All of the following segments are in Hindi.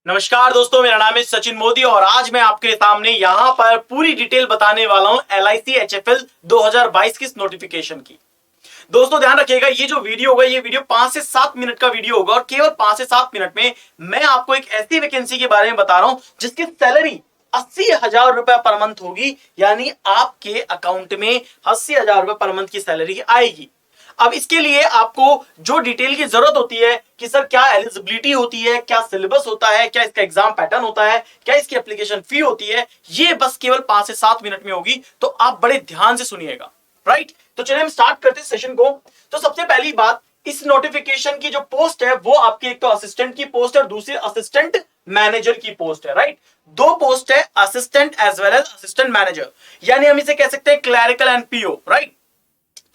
नमस्कार दोस्तों, मेरा नाम है सचिन मोदी और आज मैं आपके सामने यहां पर पूरी डिटेल बताने वाला हूं LIC HFL 2022 की नोटिफिकेशन की। दोस्तों ध्यान रखिएगा, ये जो वीडियो होगा ये वीडियो 5 से 7 मिनट का वीडियो होगा और केवल 5 से 7 मिनट में मैं आपको एक ऐसी वैकेंसी के बारे में बता रहा हूं जिसकी सैलरी 80,000 रुपए पर मंथ होगी। यानी आपके अकाउंट में 80,000 रुपए पर मंथ की सैलरी आएगी। अब इसके लिए आपको जो डिटेल की जरूरत होती है कि सर क्या एलिजिबिलिटी होती है, क्या सिलेबस होता है, क्या इसका एग्जाम पैटर्न होता है, क्या इसकी एप्लीकेशन फी होती है, ये बस केवल 5 से 7 मिनट में होगी। तो आप बड़े ध्यान से सुनिएगा। राइट, तो चलिए हम स्टार्ट करते हैं सेशन को। तो सबसे पहली बात, इस नोटिफिकेशन की जो पोस्ट है वो आपकी एक तो असिस्टेंट की पोस्ट है और दूसरी असिस्टेंट मैनेजर की पोस्ट है। राइट, दो पोस्ट है, assistant as well as assistant manager, यानी हम इसे कह सकते हैं क्लैरिकल एंड पीओ। राइट,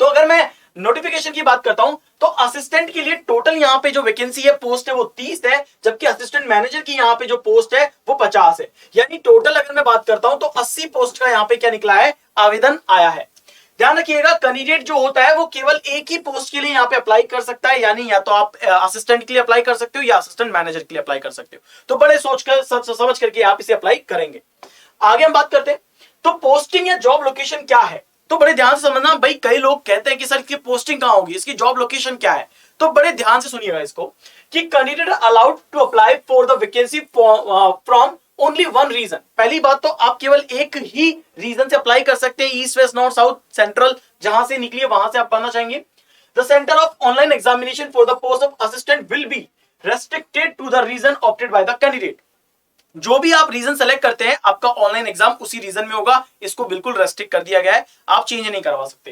तो अगर मैं नोटिफिकेशन की बात करता हूं तो असिस्टेंट के लिए टोटल यहां पे जो वैकेंसी है, पोस्ट है, वो 30 है, जबकि असिस्टेंट मैनेजर की यहां पे जो पोस्ट है वो 50 है। यानी टोटल अगर मैं बात करता हूं तो 80 पोस्ट का यहां पे क्या निकला है, आवेदन आया है। ध्यान रखिएगा, कैंडिडेट जो होता है वो केवल एक ही पोस्ट के लिए यहां पे अप्लाई कर सकता है। यानी या तो आप असिस्टेंट के लिए अप्लाई कर सकते हो या असिस्टेंट मैनेजर के लिए अप्लाई कर सकते हो। तो बड़े सोचकर समझ करके आप इसे अप्लाई करेंगे। आगे हम बात करते हैं, तो पोस्टिंग या जॉब लोकेशन क्या है। तो बड़े ध्यान से समझना भाई, कई लोग कहते हैं कि सर इसकी पोस्टिंग कहां होगी, इसकी जॉब लोकेशन क्या है। तो बड़े ध्यान से सुनिएगा इसको कि candidate allowed to apply for the vacancy from only one region. पहली बात तो आप केवल एक ही रीजन से अप्लाई कर सकते हैं, east west north south central, जहां से निकली है वहां से आप बनना चाहेंगे। The centre of online examination for the post of assistant will be restricted to the region opted by the candidate. जो भी आप रीजन सेलेक्ट करते हैं आपका ऑनलाइन एग्जाम उसी रीजन में होगा। इसको बिल्कुल रेस्ट्रिक्ट कर दिया गया है, आप चेंज नहीं करवा सकते।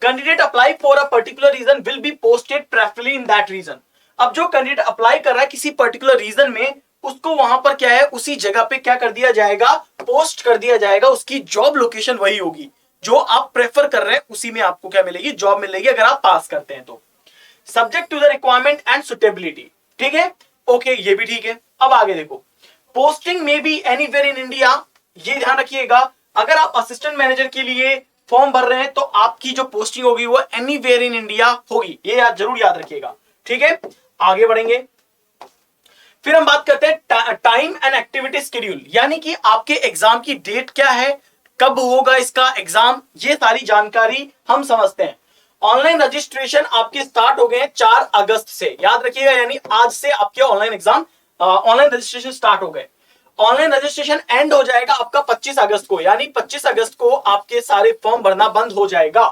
Candidate apply for a particular region will be posted preferably in that region. अब जो कैंडिडेट अप्लाई कर रहा है किसी पर्टिकुलर रीजन में, उसको वहां पर क्या है, उसी जगह पे क्या कर दिया जाएगा, पोस्ट कर दिया जाएगा। उसकी जॉब लोकेशन वही होगी जो आप प्रेफर कर रहे हैं, उसी में आपको क्या मिलेगी, जॉब मिलेगी, अगर आप पास करते हैं तो। Subject to the requirement and suitability, ठीक है, ओके, ये भी ठीक है। अब आगे देखो, पोस्टिंग में भी एनीवेयर इन इंडिया, ये ध्यान रखिएगा। अगर आप असिस्टेंट मैनेजर के लिए फॉर्म भर रहे हैं तो आपकी जो पोस्टिंग होगी वो एनीवेयर इन इंडिया होगी, ये जरूर याद रखिएगा। ठीक है, आगे बढ़ेंगे। फिर हम बात करते हैं टाइम एंड एक्टिविटी शेड्यूल, यानी कि आपके एग्जाम की डेट क्या है, कब होगा इसका एग्जाम, ये सारी जानकारी हम समझते हैं। ऑनलाइन रजिस्ट्रेशन आपके स्टार्ट हो गए हैं 4 अगस्त से, याद रखिएगा, यानी आज से आपके online exam online registration start हो गए। ऑनलाइन रजिस्ट्रेशन एंड हो जाएगा आपका 25 अगस्त को, यानी 25 अगस्त को आपके सारे फॉर्म भरना बंद हो जाएगा।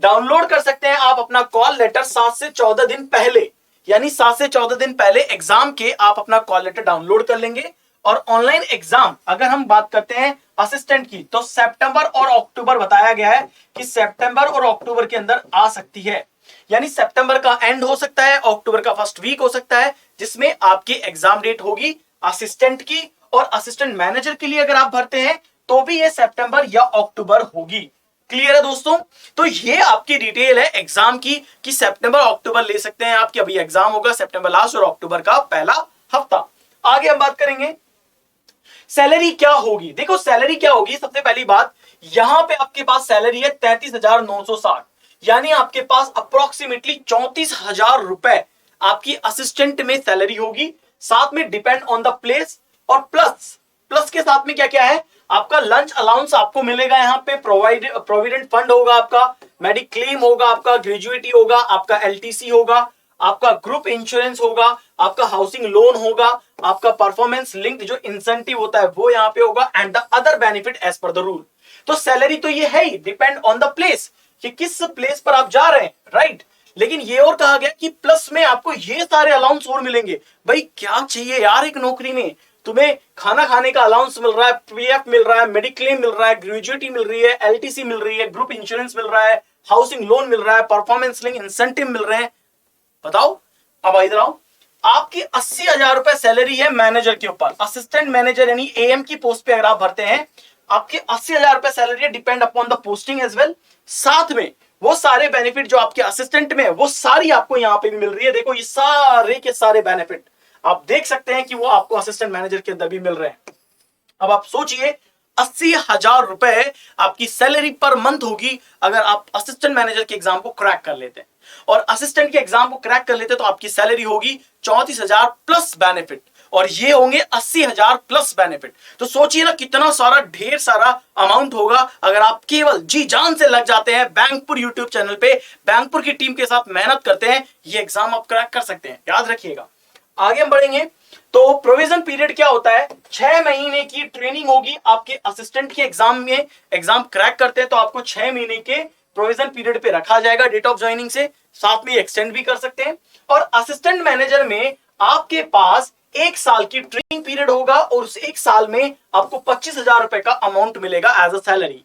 डाउनलोड कर सकते हैं आप अपना कॉल लेटर 7 से 14 दिन पहले, यानी 7 से 14 दिन पहले एग्जाम के आप अपना कॉल लेटर डाउनलोड कर लेंगे। और ऑनलाइन एग्जाम अगर हम बात करते हैं असिस्टेंट की, तो सितंबर और अक्टूबर बताया गया है कि सितंबर और अक्टूबर के अंदर आ सकती है। यानी सितंबर का एंड हो सकता है, अक्टूबर का फर्स्ट वीक हो सकता है, जिसमें आपकी एग्जाम डेट होगी असिस्टेंट की। और असिस्टेंट मैनेजर के लिए अगर आप भरते हैं तो भी ये सितंबर या अक्टूबर होगी। क्लियर है दोस्तों, तो ये आपकी डिटेल है एग्जाम की कि सितंबर अक्टूबर ले सकते हैं आप, कि अभी एग्जाम होगा सितंबर लास्ट और अक्टूबर का पहला हफ्ता। आगे हम बात करेंगे सैलरी क्या होगी। देखो सैलरी क्या होगी, सबसे पहली बात, यहां पे आपके पास सैलरी है 33,960, यानी आपके पास अप्रोक्सीमेटली 34,000 रुपए आपकी असिस्टेंट में सैलरी होगी। साथ में डिपेंड ऑन द प्लेस, और प्लस के साथ में क्या क्या है, आपका लंच अलाउंस आपको मिलेगा, यहां पे प्रोविडेंट फंड होगा, आपका मेडिक्लेम होगा, आपका ग्रेजुएटी होगा, आपका LTC होगा, आपका ग्रुप इंश्योरेंस होगा, आपका हाउसिंग लोन होगा, आपका परफॉर्मेंस लिंक्ड जो इंसेंटिव होता है वो यहां पे होगा, and the other benefit as per the rule. तो सैलरी तो ये है ही, डिपेंड ऑन द प्लेस कि किस प्लेस पर आप जा रहे हैं। राइट, लेकिन ये और कहा गया कि प्लस में आपको ये सारे अलाउंस और मिलेंगे। भाई क्या चाहिए यार एक नौकरी में, तुम्हें खाना खाने का अलाउंस मिल रहा है, PF मिल रहा है, मेडिक्लेम मिल रहा है, ग्रेजुएटी मिल रही है, LTC मिल रही है, ग्रुप इंश्योरेंस मिल रहा है, हाउसिंग लोन मिल रहा है, परफॉर्मेंस लिंक इंसेंटिव मिल रहे हैं। बताओ, अब इधर आओ, आपकी 80,000 रुपए सैलरी है मैनेजर के ऊपर, असिस्टेंट मैनेजर यानी AM की पोस्ट पे अगर आप भरते हैं, आपके 80,000 रुपए सैलरी है, depend upon the posting as well. साथ में वो सारे बेनिफिट जो आपके असिस्टेंट में है वो सारी आपको यहां पे भी मिल रही है। देखो ये सारे के सारे बेनिफिट आप देख सकते हैं कि वो आपको असिस्टेंट मैनेजर के अंदर भी मिल रहे हैं। अब आप सोचिए 80,000 रुपए आपकी सैलरी पर मंथ होगी अगर आप असिस्टेंट मैनेजर के एग्जाम को क्रैक कर लेते हैं, और असिस्टेंट के एग्जाम को क्रैक कर लेते तो आपकी सैलरी होगी 34,000 प्लस बेनिफिट। और ये होंगे 80,000 प्लस बेनिफिट। तो सोचिए ना कितना सारा ढेर सारा अमाउंट होगा अगर आप केवल जी जान से लग जाते हैं बैंकपुर यूट्यूब चैनल पे, बैंकपुर की टीम के साथ मेहनत करते हैं, ये एग्जाम आप क्रैक कर सकते हैं, याद रखिएगा। आगे हम बढ़ेंगे तो प्रोविजन पीरियड क्या होता है, 6 महीने की ट्रेनिंग होगी आपके असिस्टेंट के एग्जाम में। एग्जाम क्रैक करते हैं तो आपको 6 महीने के प्रोविजन पीरियड पे रखा जाएगा डेट ऑफ ज्वाइनिंग से, साथ में एक्सटेंड भी कर सकते हैं। और असिस्टेंट मैनेजर में आपके पास 1 साल की ट्रेनिंग पीरियड होगा और उस 1 साल में आपको 25,000 रुपए का अमाउंट मिलेगा एज अ सैलरी।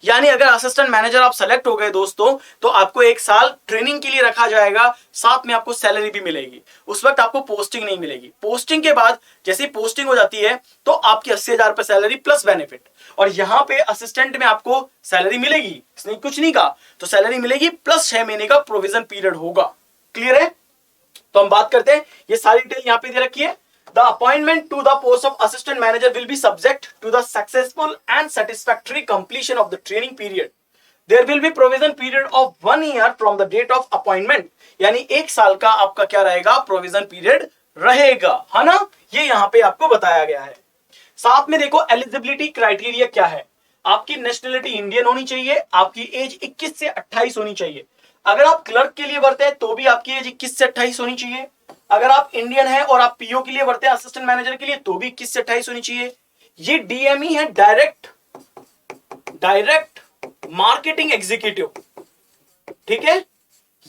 यानी अगर असिस्टेंट मैनेजर आप सेलेक्ट हो गए दोस्तों, तो आपको 1 साल ट्रेनिंग के लिए रखा जाएगा, साथ में आपको सैलरी भी मिलेगी। उस वक्त आपको पोस्टिंग नहीं मिलेगी। पोस्टिंग के बाद जैसे पोस्टिंग हो जाती है तो आपकी 80,000 रुपए सैलरी प्लस बेनिफिट। और यहां पे असिस्टेंट में आपको सैलरी मिलेगी, इसने कुछ नहीं कहा, तो सैलरी मिलेगी प्लस 6 महीने का प्रोविजन पीरियड होगा। क्लियर है? तो हम बात करते हैं, ये सारी डिटेल यहां पे दे रखी है। The appointment to the post of assistant manager will be subject to the successful and satisfactory completion of the training period. There will be provision period of 1 year from the date of appointment. यानी 1 साल का आपका क्या रहेगा, प्रोविजन पीरियड रहेगा, है ना? ये यहां पे आपको बताया गया है। साथ में देखो एलिजिबिलिटी क्राइटेरिया क्या है। आपकी नेशनलिटी इंडियन होनी चाहिए, आपकी एज 21 से 28 होनी चाहिए। अगर आप क्लर्क के लिए भरते हैं तो भी आपकी एज 21 से 28 होनी चाहिए। अगर आप इंडियन हैं और आप पीओ के लिए भरते हैं असिस्टेंट मैनेजर के लिए, तो भी 21 से 28 होनी चाहिए। ये डीएमई है, डायरेक्ट मार्केटिंग एग्जीक्यूटिव, ठीक है?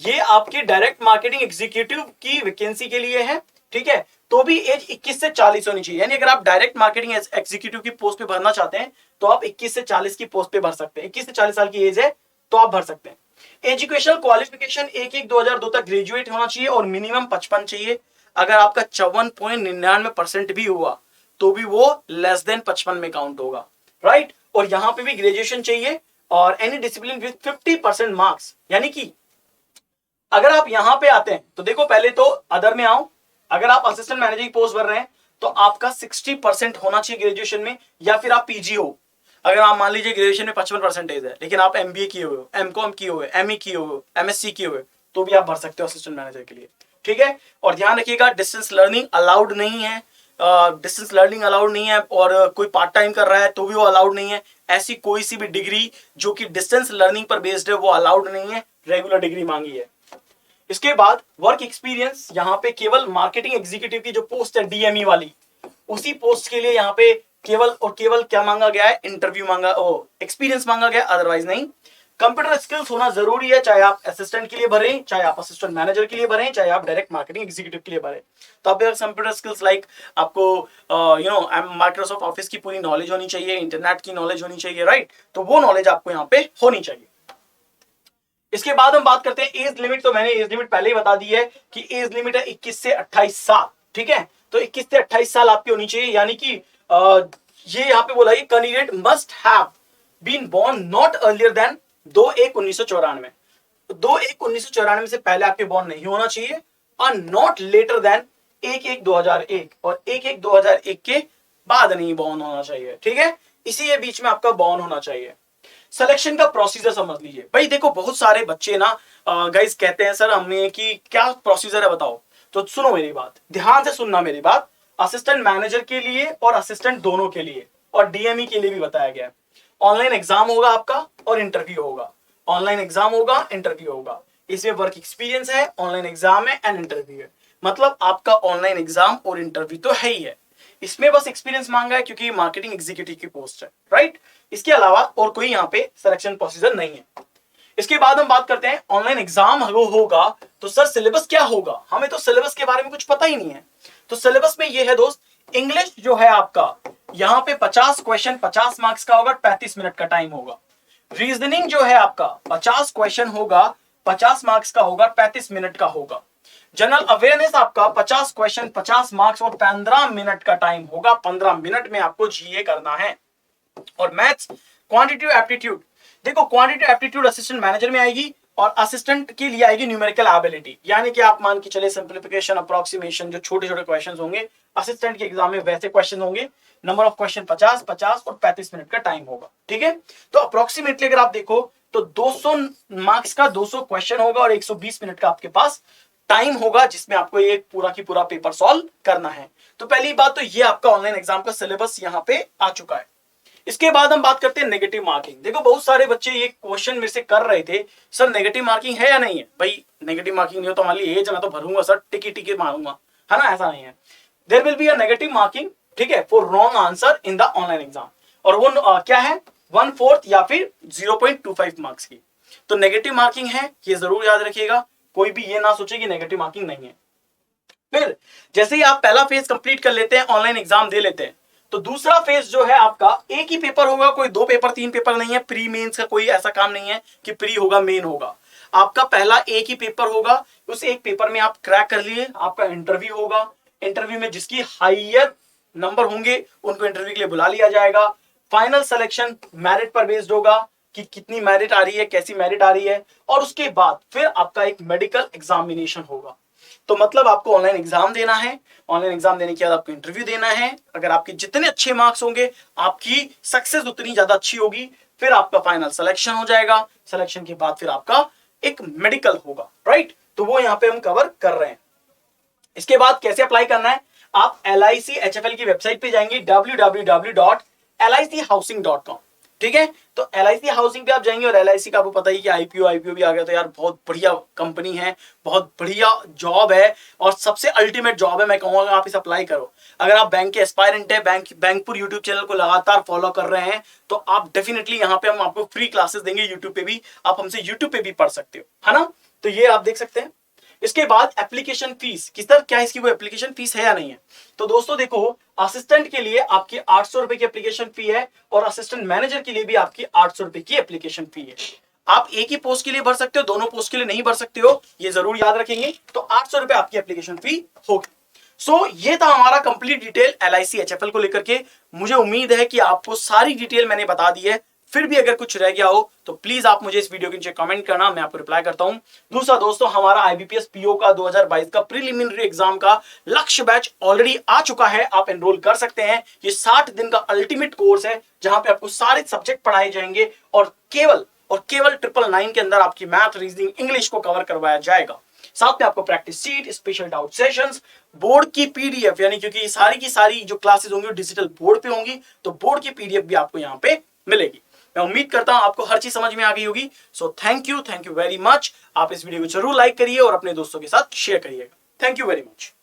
ये आपके डायरेक्ट मार्केटिंग एग्जीक्यूटिव की वैकेंसी के लिए है, ठीक है? तो भी एज 21 से 40 होनी चाहिए। यानी अगर आप डायरेक्ट मार्केटिंग एग्जीक्यूटिव की पोस्ट पे भरना चाहते हैं तो आप 21 से 40 की पोस्ट पे भर सकते हैं। 21 से 40 साल की एज है तो आप भर सकते हैं। एजुकेशनल क्वालिफिकेशन 1/1/2002 तक ग्रेजुएट होना चाहिए और मिनिमम 55 चाहिए। अगर आपका 54.99% भी हुआ तो भी वो लेस देन 55 में काउंट होगा, राइट? और यहां पे भी ग्रेजुएशन चाहिए और एनी डिसिप्लिन विद 50% मार्क्स। यानी कि अगर आप यहां पे आते हैं तो देखो, पहले तो अदर में आओ। अगर आप असिस्टेंट मैनेजर की पोस्ट भर रहे हैं तो आपका 60% होना चाहिए ग्रेजुएशन में, या फिर आप पीजी हो। अगर आप मान लीजिए ग्रेजुएशन में 55% है लेकिन आप एमबीए किए हुए हो, एमकॉम किए हुए, एमई किए हुए, एमएससी किए हुए, तो भी आप भर सकते हो असिस्टेंट मैनेजर के लिए, ठीक है? और ध्यान रखिएगा डिस्टेंस लर्निंग अलाउड नहीं है। डिस्टेंस लर्निंग अलाउड नहीं है, और कोई पार्ट टाइम कर रहा है तो भी वो अलाउड नहीं है। ऐसी कोई सी भी डिग्री जो कि डिस्टेंस लर्निंग पर बेस्ड है वो अलाउड नहीं है, रेगुलर डिग्री मांगी है। इसके बाद वर्क एक्सपीरियंस, यहाँ पे केवल मार्केटिंग एग्जीक्यूटिव की जो पोस्ट है डीएमई वाली, उसी पोस्ट के लिए यहाँ पे केवल और केवल क्या मांगा गया है, इंटरव्यू मांगा, एक्सपीरियंस मांगा गया, अदरवाइज नहीं। कंप्यूटर स्किल्स होना जरूरी है, चाहे आप असिस्टेंट के लिए भरें, चाहे आप असिस्टेंट मैनेजर के लिए भरें, चाहे आप डायरेक्ट मार्केटिंग एग्जीक्यूटिव के लिए भरें। तो आप कंप्यूटर स्किल्स लाइक आपको माइक्रोसॉफ्ट ऑफिस की पूरी नॉलेज होनी चाहिए, इंटरनेट की नॉलेज होनी चाहिए, राइट? तो वो नॉलेज आपको यहाँ पे होनी चाहिए। इसके बाद हम बात करते हैं एज लिमिट। तो मैंने एज लिमिट पहले ही बता दी है कि एज लिमिट है 21 से 28 साल, ठीक है? तो 21 से 28 साल आपकी होनी चाहिए। यानी कि ये यहाँ पे बोला है candidate must have been born not earlier than 2/1/1994। 2/1/1994 से पहले आपके बॉर्न नहीं होना चाहिए, और नॉट लेटर देन 1/1/2001, और 1/1/2001 के बाद नहीं बॉर्न होना चाहिए, ठीक है? इसी के बीच में आपका बॉर्न होना चाहिए। सिलेक्शन का प्रोसीजर समझ लीजिए भाई। देखो बहुत सारे बच्चे ना गाइस कहते हैं सर हमें कि क्या प्रोसीजर है बताओ। तो सुनो मेरी बात, ध्यान से सुनना मेरी बात। असिस्टेंट मैनेजर के लिए और असिस्टेंट दोनों के लिए और डीएमई के लिए भी बताया गया है। ऑनलाइन एग्जाम होगा आपका और इंटरव्यू होगा। ऑनलाइन एग्जाम होगा, इंटरव्यू होगा। इसमें वर्क एक्सपीरियंस है, ऑनलाइन एग्जाम है एंड इंटरव्यू है। मतलब आपका ऑनलाइन एग्जाम और इंटरव्यू तो है ही है, इसमें बस एक्सपीरियंस मांगा है क्योंकि मार्केटिंग एग्जीक्यूटिव की पोस्ट है, राइट? इसके अलावा और कोई यहाँ पे सिलेक्शन प्रोसीजर नहीं है। इसके बाद हम बात करते हैं ऑनलाइन एग्जाम होगा तो सर सिलेबस क्या होगा? हमें तो सिलेबस के बारे में कुछ पता ही नहीं है। तो सिलेबस में ये है दोस्त, इंग्लिश जो है आपका यहाँ पे 50 क्वेश्चन 50 मार्क्स का होगा, 35 मिनट का टाइम होगा। रीजनिंग जो है आपका 50 क्वेश्चन होगा, 50 मार्क्स का होगा, 35 मिनट का होगा। जनरल अवेयरनेस आपका 50 क्वेश्चन 50 मार्क्स और 15 मिनट का टाइम होगा। 15 मिनट में आपको जीए करना है। और मैथ्स क्वांटिटेटिव एप्टीट्यूड, देखो क्वांटिटेटिव एप्टीट्यूड असिस्टेंट मैनेजर में आएगी और असिस्टेंट के लिए आएगी न्यूमेरिकल एबिलिटी। यानी कि आप मान के चले सिंप्लीफिकेशन, अप्रोक्सीमेशन, जो छोटे छोटे क्वेश्चन होंगे असिस्टेंट के एग्जाम में वैसे क्वेश्चन होंगे। नंबर ऑफ क्वेश्चन 50 50 और 35 मिनट का टाइम होगा, ठीक है? तो अप्रोक्सीमेटली अगर आप देखो तो 200 मार्क्स का 200 क्वेश्चन होगा और 120 मिनट का आपके पास टाइम होगा जिसमें आपको ये पूरा की पूरा पेपर सॉल्व करना है। तो पहली बात तो ये आपका ऑनलाइन एग्जाम का सिलेबस यहाँ पे आ चुका है। इसके बाद हम बात करते हैं नेगेटिव मार्किंग। देखो बहुत सारे बच्चे ये क्वेश्चन मेरे से कर रहे थे, सर नेगेटिव मार्किंग है या नहीं है। भाई नेगेटिव मार्किंग नहीं हो तो हमारी एज मैं तो भरूंगा सर, टिकी टिकी मारूंगा, है ना, ऐसा नहीं है। There will be a negative marking, ठीक है, for wrong answer in the online exam. और वो क्या है, 1/4 या फिर 0.25 मार्क्स की। तो नेगेटिव मार्किंग है, ये जरूर याद रखिएगा, कोई भी ये ना सोचे कि नेगेटिव मार्किंग नहीं है। फिर जैसे ही आप पहला फेज कंप्लीट कर लेते हैं, ऑनलाइन एग्जाम दे लेते हैं, तो दूसरा फेज जो है आपका एक ही पेपर होगा, कोई 2 पेपर 3 पेपर नहीं है। प्री मेंस का कोई ऐसा काम नहीं है कि प्री होगा मेन होगा। आपका पहला एक ही पेपर होगा, उस एक पेपर में आप क्रैक कर लिए, आपका इंटरव्यू होगा। इंटरव्यू में जिसकी हाईएस्ट नंबर होंगे उनको इंटरव्यू के लिए बुला लिया जाएगा। फाइनल सिलेक्शन मेरिट पर बेस्ड होगा कि कितनी मेरिट आ रही है, कैसी मेरिट आ रही है, और उसके बाद फिर आपका एक मेडिकल एग्जामिनेशन होगा। तो मतलब आपको ऑनलाइन एग्जाम देना है, ऑनलाइन एग्जाम देने के बाद आपको इंटरव्यू देना है। अगर आपके जितने अच्छे मार्क्स होंगे आपकी सक्सेस उतनी ज्यादा अच्छी होगी। फिर आपका फाइनल सिलेक्शन हो जाएगा, सिलेक्शन के बाद फिर आपका एक मेडिकल होगा, राइट। तो वो यहां पे हम कवर कर रहे हैं। इसके बाद कैसे अप्लाई करना है, आप LIC HFL की वेबसाइट पे जाएंगे www.lichousing.com, ठीक है। तो LIC हाउसिंग पे आप जाएंगे और LIC का आपको पता ही कि IPO भी आ गया। तो यार बहुत बढ़िया कंपनी है, बहुत बढ़िया जॉब है और सबसे अल्टीमेट जॉब है। मैं कहूंगा आप इसे अप्लाई करो। अगर आप बैंक के एस्पायरेंट है, बैंकपुर यूट्यूब चैनल को लगातार फॉलो कर रहे हैं, तो आप डेफिनेटली यहाँ पे हम आपको फ्री क्लासेस देंगे यूट्यूब पे भी, आप हमसे यूट्यूब पे भी पढ़ सकते हो, है ना। तो ये आप देख सकते हैं। इसके बाद एप्लीकेशन फीस, किस तरह क्या इसकी कोई एप्लीकेशन फीस है या नहीं है। तो दोस्तों देखो, असिस्टेंट के लिए आपकी 800 रुपए की एप्लीकेशन फी है और असिस्टेंट मैनेजर के लिए भी आपकी 800 रुपए की एप्लीकेशन फी है। आप एक ही पोस्ट के लिए भर सकते हो, दोनों पोस्ट के लिए नहीं भर सकते हो, ये जरूर याद रखेंगे। तो 800 रुपए आपकी एप्लीकेशन फी होगी। सो ये था हमारा कंप्लीट डिटेल LIC HFL को लेकर के। मुझे उम्मीद है कि आपको सारी डिटेल मैंने बता दी है। फिर भी अगर कुछ रह गया हो तो प्लीज आप मुझे इस वीडियो के नीचे कमेंट करना, मैं आपको रिप्लाई करता हूं। दूसरा दोस्तों, हमारा IBPS PO का 2022 का प्रीलिमिनरी एग्जाम का लक्ष्य बैच ऑलरेडी आ चुका है, आप एनरोल कर सकते हैं। ये 60 दिन का अल्टीमेट कोर्स है जहां पे आपको सारे सब्जेक्ट पढ़ाए जाएंगे और केवल 999 के अंदर आपकी मैथ, रीजनिंग, इंग्लिश को कवर करवाया जाएगा। साथ में आपको practice seat, special doubt sessions, board की PDF, यानी क्योंकि सारी की सारी जो क्लासेस होंगी डिजिटल बोर्ड पे होंगी, तो बोर्ड की PDF भी आपको यहाँ पे मिलेगी। मैं उम्मीद करता हूं आपको हर चीज समझ में आ गई होगी। So thank you very much. आप इस वीडियो को जरूर लाइक करिए और अपने दोस्तों के साथ शेयर करिएगा। Thank you very much.